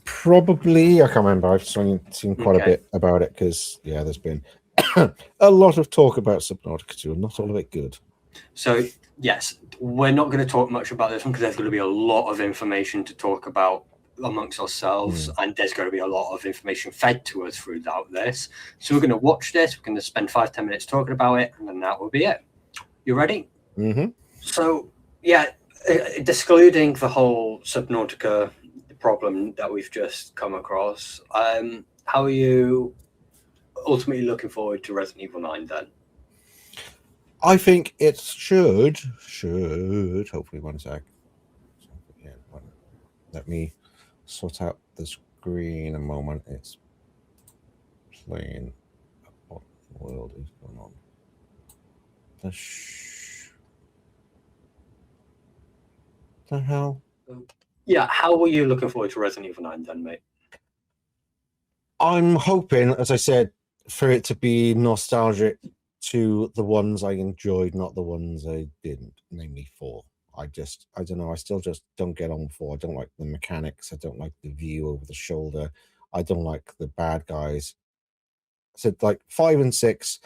Probably, I can't remember. I've seen quite a bit about it, because there's been a lot of talk about Subnautica 2, and not all of it good. So yes, we're not going to talk much about this one because there's going to be a lot of information to talk about amongst ourselves, and there's going to be a lot of information fed to us throughout this. So we're going to watch this, we're going to spend 5-10 minutes talking about it, and then that will be it. You ready? So excluding the whole Subnautica problem that we've just come across, how are you ultimately looking forward to Resident Evil 9 then? I think it should hopefully, one sec. Let me sort out the screen a moment. It's playing. What in the world is going on? The hell? Yeah, how are you looking forward to Resident Evil 9 then, mate? I'm hoping, as I said, for it to be nostalgic to the ones I enjoyed, not the ones I didn't, namely 4. I don't know, I still just don't get on 4. I don't like the mechanics. I don't like the view over the shoulder. I don't like the bad guys. So like 5 and 6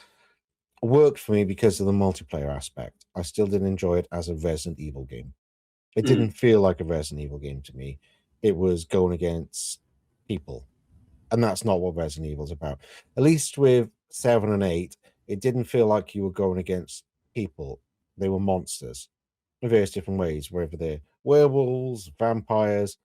worked for me because of the multiplayer aspect. I still didn't enjoy it as a Resident Evil game. It didn't feel like a Resident Evil game to me. It was going against people. And that's not what Resident Evil's about. At least with 7 and 8, it didn't feel like you were going against people. They were monsters in various different ways, whether they're werewolves, vampires,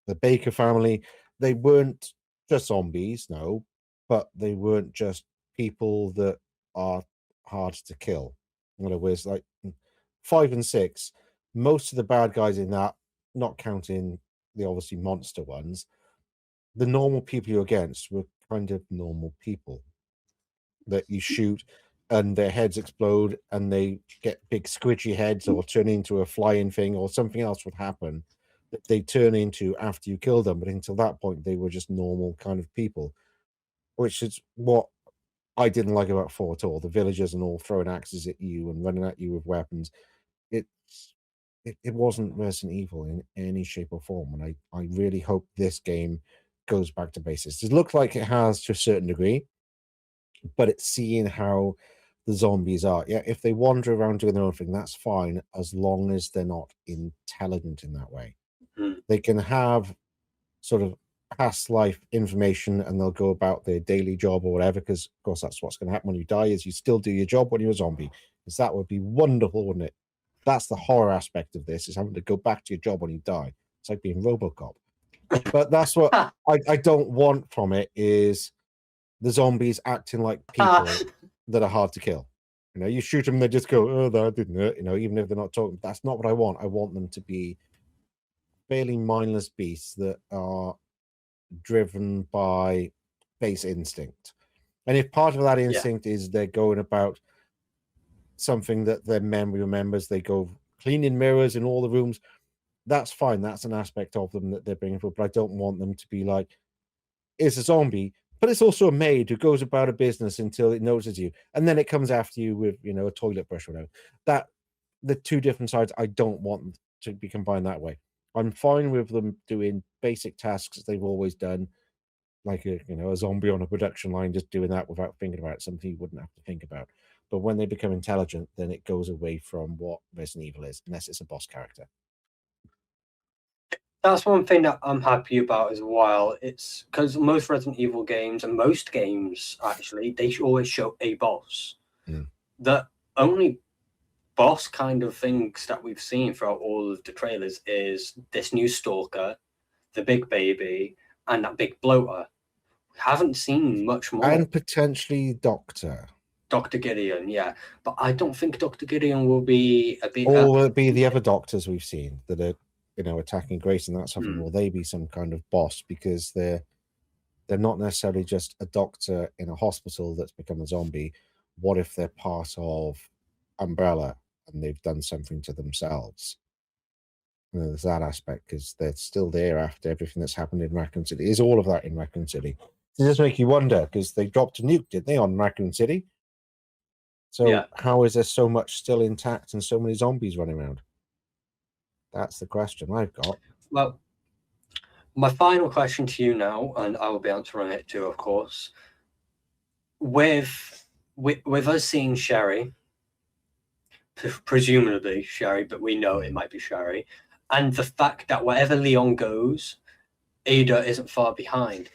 the Baker family. They weren't just zombies, no, but they weren't just people that are hard to kill. In other words, like 5 and 6, most of the bad guys in that not counting the obviously monster ones, the normal people you're against were kind of normal people that you shoot and their heads explode and they get big squidgy heads or turn into a flying thing or something else would happen that they turn into after you kill them. But until that point, they were just normal kind of people, which is what I didn't like about 4 at all. The villagers and all throwing axes at you and running at you with weapons. It's it wasn't Resident Evil in any shape or form, and I really hope this game goes back to basics. It looks like it has to a certain degree, but it's seeing how the zombies are. Yeah, if they wander around doing their own thing, that's fine, as long as they're not intelligent in that way. Mm. They can have sort of past life information and they'll go about their daily job or whatever, because of course that's what's going to happen when you die, is you still do your job when you're a zombie, because that would be wonderful, wouldn't it? That's the horror aspect of this, is having to go back to your job when you die. It's like being RoboCop. But that's what I don't want from it, is the zombies acting like people that are hard to kill. You know, you shoot them, they just go, oh, that didn't hurt, you know, even if they're not talking. That's not what I want. I want them to be fairly mindless beasts that are driven by base instinct. And if part of that instinct is they're going about something that their memory remembers, they go cleaning mirrors in all the rooms, that's fine. That's an aspect of them that they're bringing forward. But I don't want them to be like, it's a zombie, but it's also a maid who goes about a business until it notices you, and then it comes after you with, you know, a toilet brush or whatever. That the two different sides, I don't want to be combined that way. I'm fine with them doing basic tasks that they've always done, like a, you know, a zombie on a production line, just doing that without thinking about it, something you wouldn't have to think about. But when they become intelligent, then it goes away from what Resident Evil is, unless it's a boss character. That's one thing that I'm happy about as well. It's because most Resident Evil games, and most games actually, they always show a boss. Mm. The only boss kind of things that we've seen throughout all of the trailers is this new stalker, the big baby, and that big bloater. We haven't seen much more. And potentially Dr. Gideon, yeah. But I don't think Dr. Gideon will be a bit... Or will it be the other doctors we've seen that are, you know, attacking Grace and that sort of thing? Will they be some kind of boss? Because they're not necessarily just a doctor in a hospital that's become a zombie. What if they're part of Umbrella and they've done something to themselves? You know, there's that aspect, because they're still there after everything that's happened in Raccoon City. Is all of that in Raccoon City? It does make you wonder, because they dropped a nuke, didn't they, on Raccoon City? So how is there so much still intact and so many zombies running around? That's the question I've got. Well, my final question to you now, and I will be answering it too, of course. With us seeing Sherry, presumably Sherry, but we know it might be Sherry, and the fact that wherever Leon goes, Ada isn't far behind.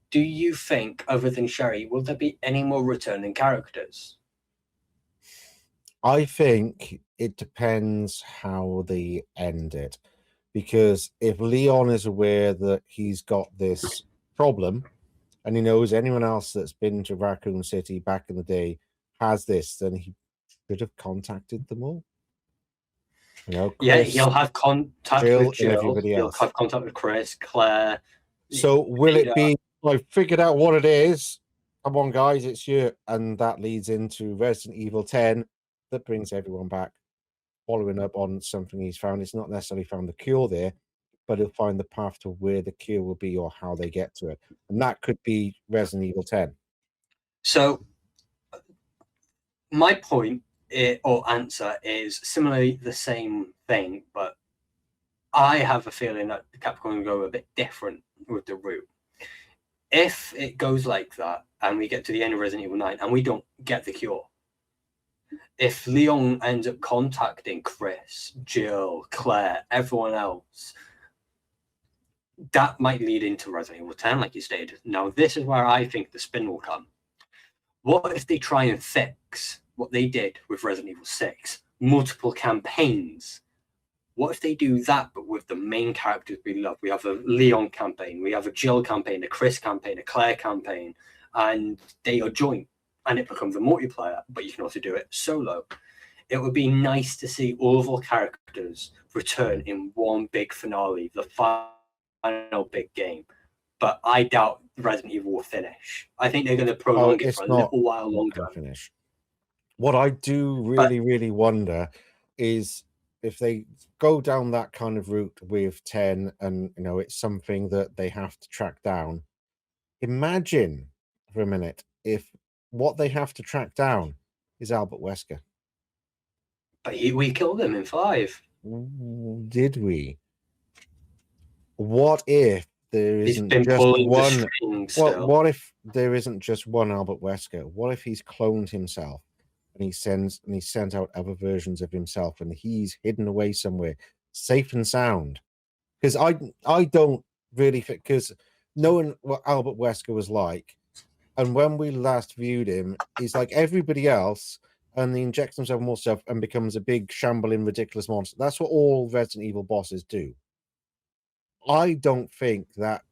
Do you think, other than Sherry, will there be any more returning characters? I think it depends how they end it, because if Leon is aware that he's got this problem and he knows anyone else that's been to Raccoon City back in the day has this, then he should have contacted them all. You know, Chris, he'll have contact with Jill, and everybody else. He'll have contact with Chris, Claire. So will it be, I figured out what it is, come on guys, it's you, and that leads into Resident Evil 10 that brings everyone back, following up on something he's found. It's not necessarily found the cure there, but he'll find the path to where the cure will be or how they get to it. And that could be Resident Evil 10. So my point or answer is similarly the same thing, but I have a feeling that Capcom will go a bit different with the route. If it goes like that and we get to the end of Resident Evil 9 and we don't get the cure, if Leon ends up contacting Chris, Jill, Claire, everyone else, that might lead into Resident Evil 10, like you stated. Now, this is where I think the spin will come. What if they try and fix what they did with Resident Evil 6? Multiple campaigns. What if they do that, but with the main characters we love? We have a Leon campaign, we have a Jill campaign, a Chris campaign, a Claire campaign, and they are joint, and it becomes a multiplayer, but you can also do it solo. it would be nice to see all of our characters return in one big finale, the final big game. But I doubt Resident Evil will finish. I think they're going to prolong it for a little while longer. Finish. What I do really wonder is if they go down that kind of route with 10 and, you know, it's something that they have to track down. Imagine for a minute if what they have to track down is Albert Wesker. But we killed him in 5. Did we? What if there isn't just one? Well, what if there isn't just one Albert Wesker? What if he's cloned himself and he sent out other versions of himself and he's hidden away somewhere, safe and sound? Because I don't really think, because knowing what Albert Wesker was like, and when we last viewed him, he's like everybody else, and he injects himself more stuff and becomes a big shambling, ridiculous monster. That's what all Resident Evil bosses do. I don't think that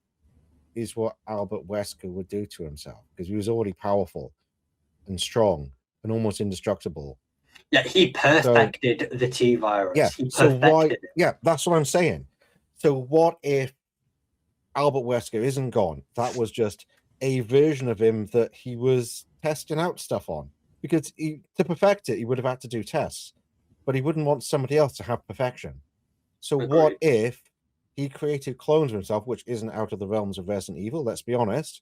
is what Albert Wesker would do to himself, because he was already powerful and strong and almost indestructible. Yeah, he perfected the T virus. Yeah, so why? Yeah, that's what I'm saying. So what if Albert Wesker isn't gone? That was just a version of him that he was testing out stuff on, because to perfect it, he would have had to do tests, but he wouldn't want somebody else to have perfection. So what if he created clones of himself, which isn't out of the realms of Resident Evil, let's be honest.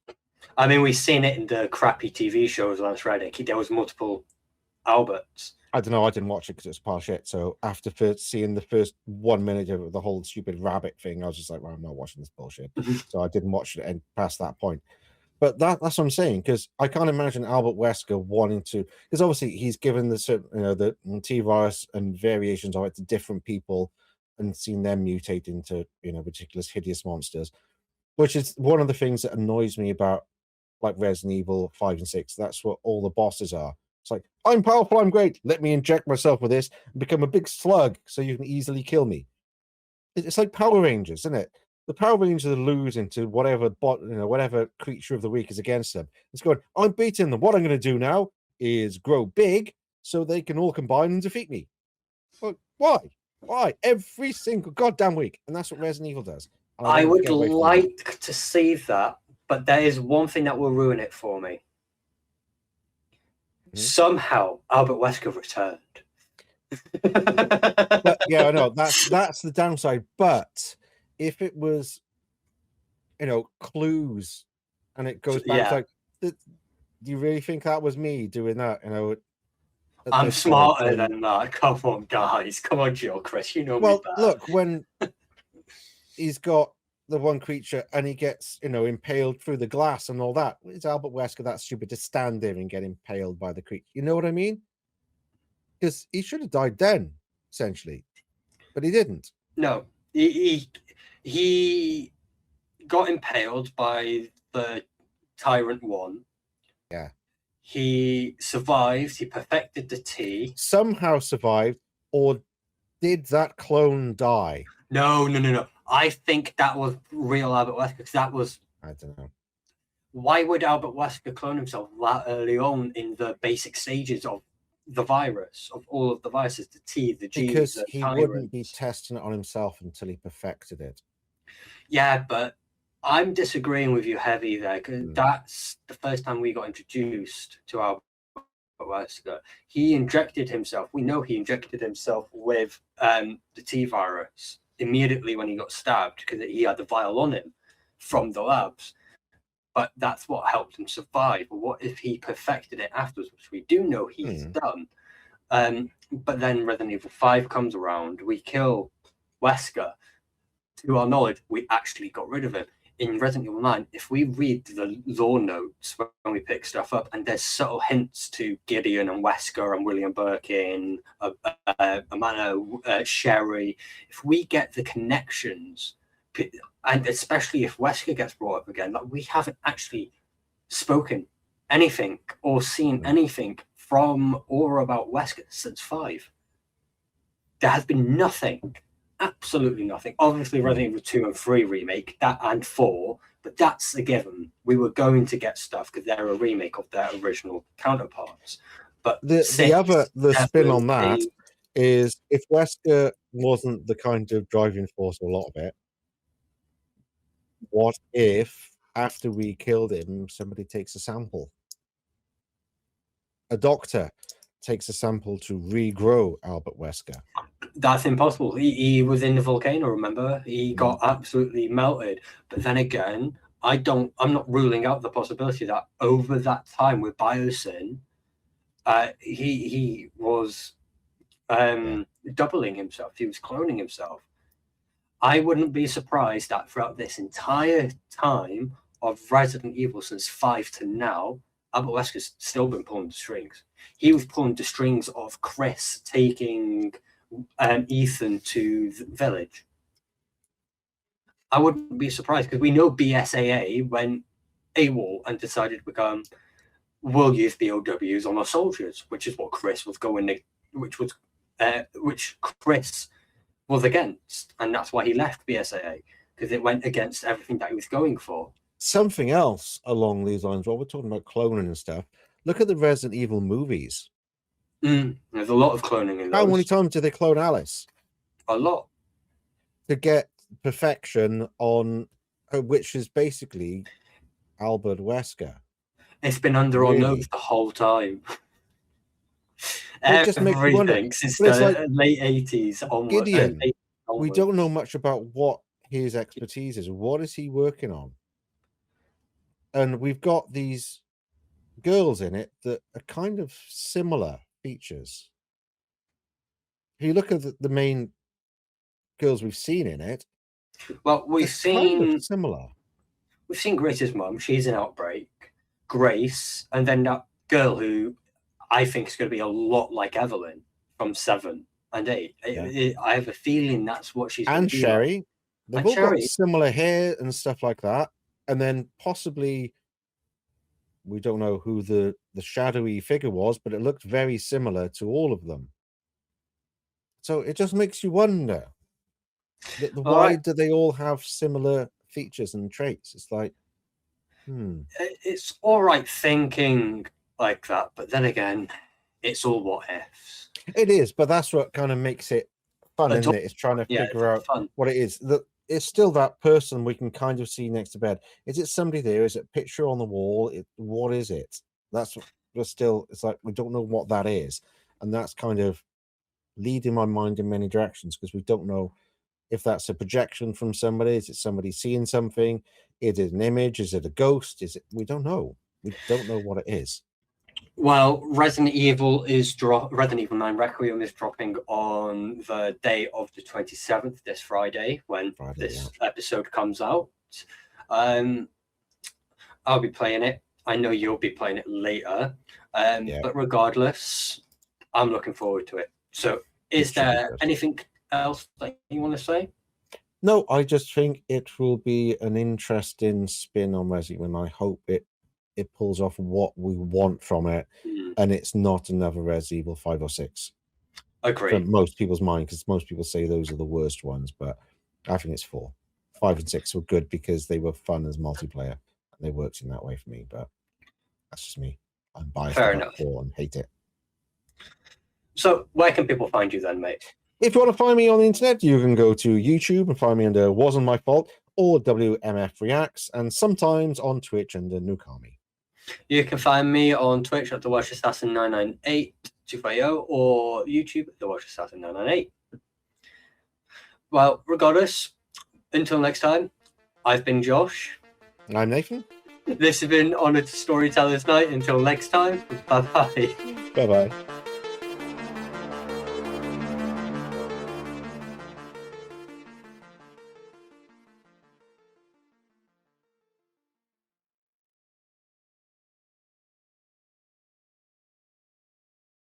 I mean, we've seen it in the crappy TV shows Lance Reddick. There was multiple Alberts. I don't know, I didn't watch it because it's pile shit. So after seeing the first 1 minute of the whole stupid rabbit thing, I was just like, well, I'm not watching this bullshit. So I didn't watch it and past that point. But that's what I'm saying, because I can't imagine Albert Wesker wanting to, because obviously he's given the certain, you know, the T-virus and variations of it to different people and seen them mutate into, you know, ridiculous, hideous monsters, which is one of the things that annoys me about like Resident Evil 5 and 6. That's what all the bosses are. It's like, I'm powerful, I'm great. Let me inject myself with this and become a big slug so you can easily kill me. It's like Power Rangers, isn't it? The Power Rangers are losing to whatever whatever creature of the week is against them. It's going, I'm beating them. What I'm going to do now is grow big so they can all combine and defeat me. Well, why? Why? Every single goddamn week. And that's what Resident Evil does. I would like to see that, but there is one thing that will ruin it for me. Somehow Albert Wesker returned. But, yeah, I know that's the downside. But if it was, you know, clues, and it goes back, like, do you really think that was me doing that? You know, I'm smarter than that. Come on, guys. Come on, Joe, Chris. You know me. Well, look, when he's got the one creature and he gets, you know, impaled through the glass and all that. Is Albert Wesker that stupid to stand there and get impaled by the creature? You know what I mean? Because he should have died then, essentially, but he didn't. No, he got impaled by the Tyrant One. Yeah. He survived. He perfected the T. Somehow survived, or did that clone die? No. I think that was real Albert Wesker, because that was... I don't know. Why would Albert Wesker clone himself that early on in the basic stages of the virus, of all of the viruses, the T, the G, because the he tyrants? Wouldn't be testing it on himself until he perfected it. Yeah, but I'm disagreeing with you heavy there, because that's the first time we got introduced to Albert Wesker. He injected himself. We know he injected himself with the T virus immediately when he got stabbed, because he had the vial on him from the labs. But that's what helped him survive. But what if he perfected it afterwards, which we do know he's done? But then Resident Evil 5 comes around. We kill Wesker. To our knowledge, we actually got rid of him. In Resident Evil 9, if we read the lore notes when we pick stuff up, and there's subtle hints to Gideon and Wesker and William Birkin, Amanda, Sherry, if we get the connections, and especially if Wesker gets brought up again, like, we haven't actually spoken anything or seen anything from or about Wesker since 5. There has been nothing. Absolutely nothing. Obviously, Resident Evil 2 and 3 remake, that and 4, but that's a given. We were going to get stuff because they're a remake of their original counterparts. But The six, spin on that 8, is if Wesker wasn't the kind of driving force of a lot of it, what if after we killed him, somebody takes a sample? A doctor takes a sample to regrow Albert Wesker. that's impossible. He was in the volcano, remember? He got absolutely melted. But then again, I'm not ruling out the possibility that over that time with Biosyn, he was doubling himself. He was cloning himself. I wouldn't be surprised that throughout this entire time of Resident Evil since 5 to now, Albert Wesker's still been pulling the strings. He was pulling the strings of Chris taking Ethan to the village. I wouldn't be surprised because we know BSAA went AWOL and decided to become, we'll use BOWs on our soldiers, which is what Chris was which Chris was against, and that's why he left BSAA, because it went against everything that he was going for. Something else along these lines, while we're talking about cloning and stuff, look at the Resident Evil movies. There's a lot of cloning in those. How many times did they clone Alice? A lot. To get perfection on, which is basically Albert Wesker. It's been under our nose the whole time. It just makes me wonder. Since the late 80s onward. Gideon, we don't know much about what his expertise is. What is he working on? And we've got these girls in it that are kind of similar features. If you look at the main girls we've seen in it, well, we've seen kind of similar. We've seen Grace's mum. She's in Outbreak. Grace, and then that girl who I think is going to be a lot like Evelyn from 7 and 8. Yeah. I have a feeling that's what she's. And Sherry, like. they've all got similar hair and stuff like that. And then possibly, we don't know who the shadowy figure was, but it looked very similar to all of them. So it just makes you wonder, why do they all have similar features and traits? It's like, It's all right thinking like that, but then again, it's all what ifs. It is, but that's what kind of makes it fun, isn't it? It's trying to figure out what it is. It's still that person we can kind of see next to bed. Is it somebody there? Is it a picture on the wall? What is it? That's what we're still. It's like we don't know what that is, and that's kind of leading my mind in many directions because we don't know if that's a projection from somebody. Is it somebody seeing something? Is it an image? Is it a ghost? Is it? We don't know. We don't know what it is. Well, Resident Evil 9 Requiem is dropping on the day of the 27th, this Friday, when this episode comes out. I'll be playing it. I know you'll be playing it later. But regardless, I'm looking forward to it. So is there anything else that you want to say? No, I just think it will be an interesting spin on Resident Evil. I hope it pulls off what we want from it, and it's not another Resident Evil 5 or 6. Agree. From most people's mind, because most people say those are the worst ones, but I think it's 4. 5 and 6 were good because they were fun as multiplayer, and they worked in that way for me, but that's just me. I'm biased about 4 and hate it. So where can people find you then, mate? If you want to find me on the internet, you can go to YouTube and find me under Wasn't My Fault or WMF Reacts, and sometimes on Twitch under Nukami. You can find me on Twitch at the Welsh Assassin 998 or YouTube at the Welsh Assassin 998. Well, regardless, until next time, I've been Josh. I'm Nathan. This has been Honoured Storytellers Night. Until next time, bye-bye. Bye-bye.